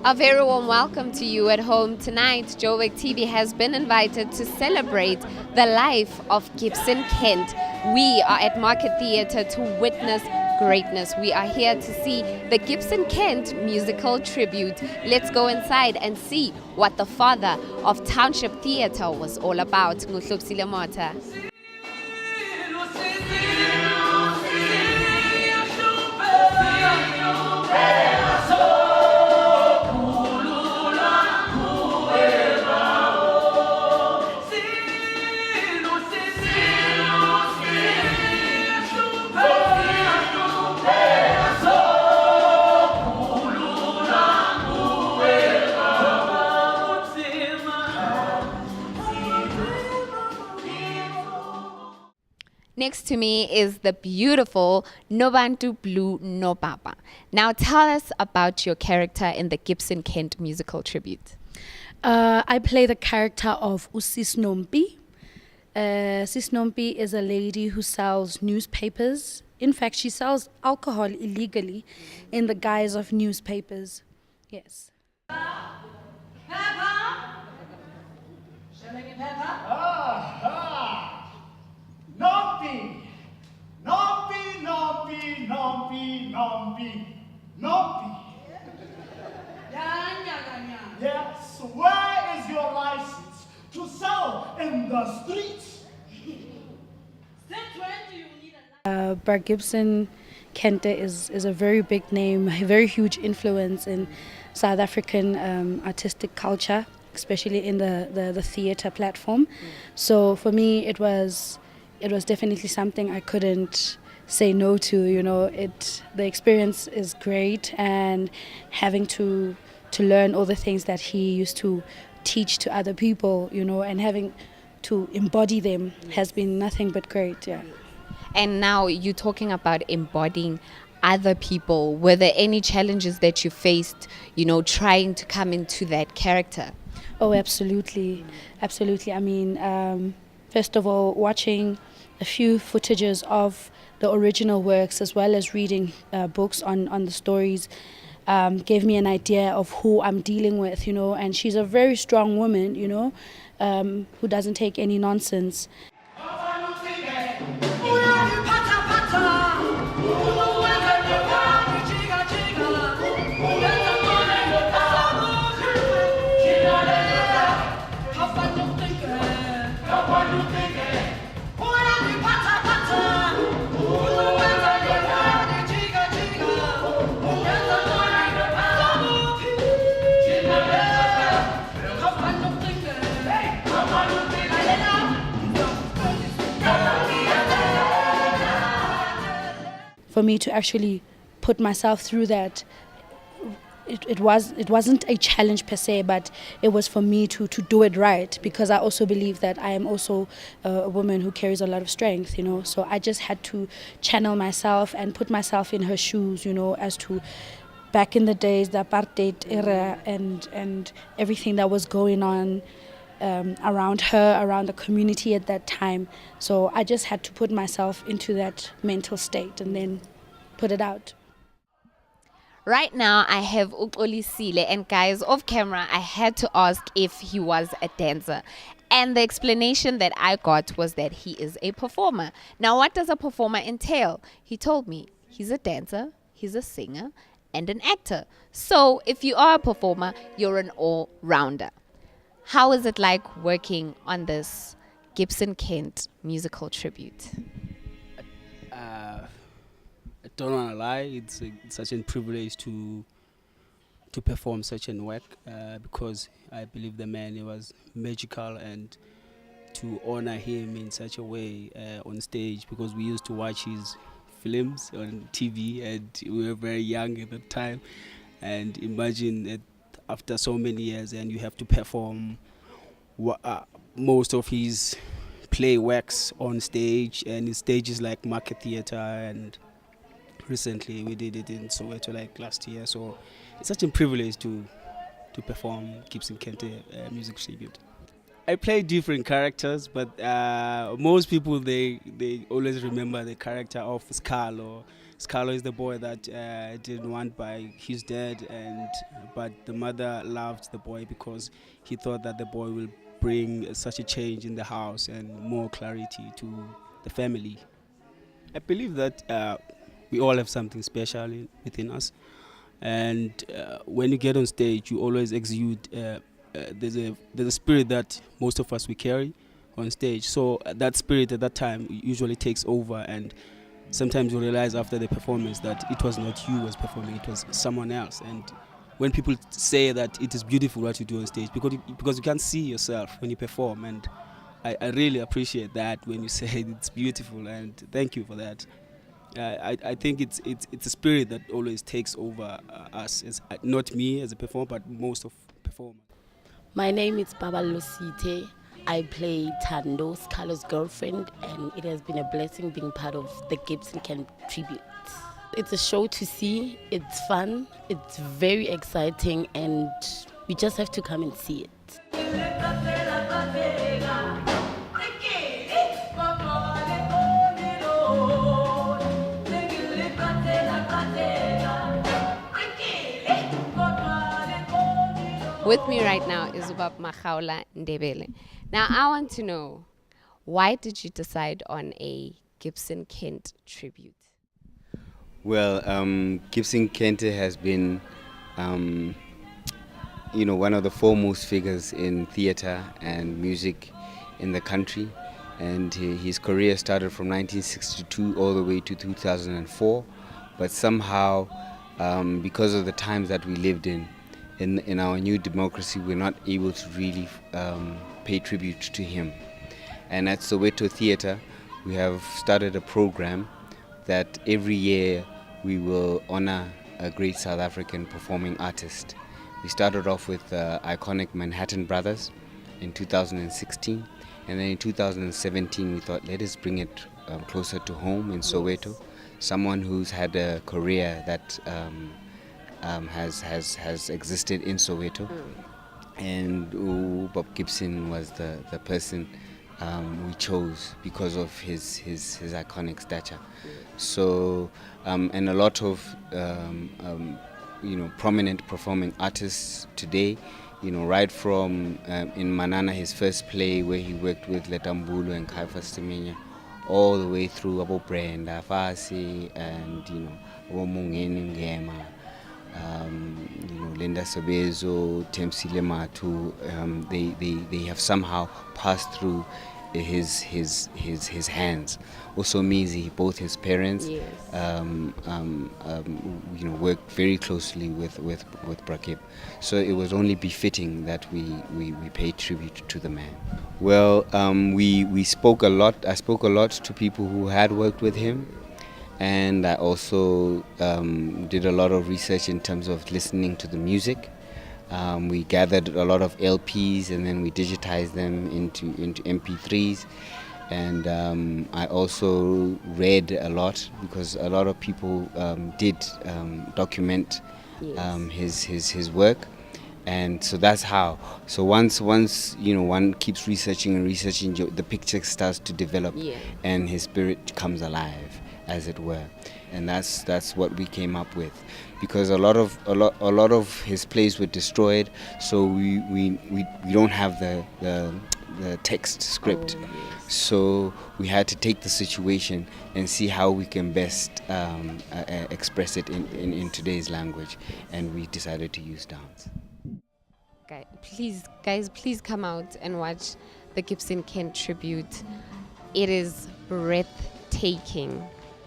A very warm welcome to you at home tonight. Joburgtv has been invited to celebrate the life of Gibson Kent. We are at Market Theatre to witness greatness. We are here to see the Gibson Kent musical tribute. Let's go inside and see what the father of Township Theatre was all about. Nguhlopsile Mota. Next to me is the beautiful Nobantu Blue Nobaba. Now tell us about your character in the Gibson Kent musical tribute. I play the character of Sis Nompi. Sis Nompi is a lady who sells newspapers. In fact, she sells alcohol illegally in the guise of newspapers. Yes. Nompi, Nompi, Nompi, Nompi, Nompi, Nompi. Yes, where is your license to sell in the streets? But Gibson Kente is a very big name, a very huge influence in South African artistic culture, especially in the theatre platform. So for me, it was definitely something I couldn't say no to. You know, the experience is great, and having to learn all the things that he used to teach to other people, you know, and having to embody them has been nothing but great. Yeah. And now you're talking about embodying other people. Were there any challenges that you faced, you know, trying to come into that character? Oh, absolutely. Absolutely. I mean, first of all, watching a few footages of the original works as well as reading books on the stories gave me an idea of who I'm dealing with, you know, and she's a very strong woman, you know, who doesn't take any nonsense. For me to actually put myself through that, it wasn't a challenge per se, but it was for me to do it right, because I also believe that I am also a woman who carries a lot of strength, you know. So I just had to channel myself and put myself in her shoes, you know, as to back in the days, the apartheid era and everything that was going on around her, around the community at that time. So I just had to put myself into that mental state and then put it out. Right now I have Uxolisile, and guys, off camera I had to ask if he was a dancer. And the explanation that I got was that he is a performer. Now what does a performer entail? He told me he's a dancer, he's a singer, and an actor. So if you are a performer, you're an all-rounder. How is it like working on this Gibson Kent musical tribute? I don't want to lie, it's such a privilege to perform such a work because I believe the man, he was magical, and to honor him in such a way on stage, because we used to watch his films on TV and we were very young at that time, and imagine it after so many years and you have to perform most of his play works on stage, and his stages like Market Theatre, and recently we did it in Soweto like last year. So it's such a privilege to perform Gibson Kente music tribute. I play different characters, but most people they always remember the character of Skull or Scarlo is the boy that didn't want by his dad, but the mother loved the boy because he thought that the boy will bring such a change in the house and more clarity to the family. I believe that we all have something special within us, and when you get on stage, you always exude. There's a spirit that most of us we carry on stage. So that spirit at that time usually takes over, and sometimes you realize after the performance that it was not you who was performing, it was someone else. And when people say that it is beautiful what you do on stage, because you can't see yourself when you perform, and I really appreciate that when you say it's beautiful, and thank you for that. I think it's a spirit that always takes over us, not me as a performer, but most of performers. My name is Baba Losite. I play Tando, Scarlo's girlfriend, and it has been a blessing being part of the Gibson Kente tribute. It's a show to see, it's fun, it's very exciting, and you just have to come and see it. With me right now is Ubab Makhaula Ndebele. Now, I want to know, why did you decide on a Gibson Kente tribute? Well, Gibson Kente has been, one of the foremost figures in theatre and music in the country. And his career started from 1962 all the way to 2004. But somehow, because of the times that we lived in our new democracy, we're not able to really pay tribute to him. And at Soweto Theatre, we have started a program that every year we will honor a great South African performing artist. We started off with the iconic Manhattan Brothers in 2016, and then in 2017 we thought, let us bring it closer to home in Soweto. Someone who's had a career that has existed in Soweto, and Bob Gibson was the person we chose because of his iconic stature. So and a lot of prominent performing artists today, right from in Manana, his first play where he worked with Letambulu and Kaifa Stemenya, all the way through Abo Brenda Fasi and Abo Mungeni Ngema, Linda Sobezo, Temsile Matu. They have somehow passed through his hands. Also means both his parents worked very closely with Brakib. So it was only befitting that we pay tribute to the man. Well, we spoke a lot. I spoke a lot to people who had worked with him, and I also did a lot of research in terms of listening to the music. We gathered a lot of LPs and then we digitized them into MP3s. And I also read a lot because a lot of people did document his work. And so that's how. So once one keeps researching, the picture starts to develop, and his spirit comes alive, as it were. And that's what we came up with, because a lot of his plays were destroyed, so we don't have the text script. So we had to take the situation and see how we can best express it in today's language, and we decided to use dance. Okay, please come out and watch the Gibson Kente tribute. It is breathtaking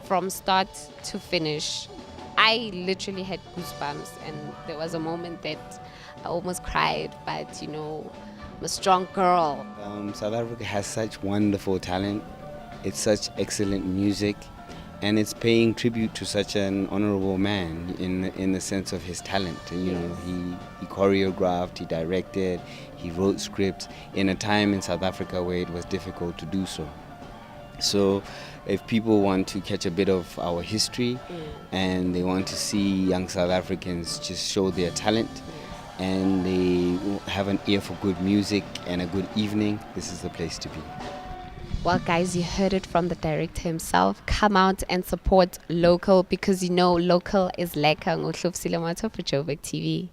from start to finish. I literally had goosebumps, and there was a moment that I almost cried, but I'm a strong girl. South Africa has such wonderful talent. It's such excellent music, and it's paying tribute to such an honorable man in the sense of his talent. And, he choreographed, he directed, he wrote scripts in a time in South Africa where it was difficult to do so. So if people want to catch a bit of our history and they want to see young South Africans just show their talent, and they have an ear for good music and a good evening, this is the place to be. Well, guys, you heard it from the director himself. Come out and support local, because you know local is lekker. Ngohlofisile Matho for Joburg TV.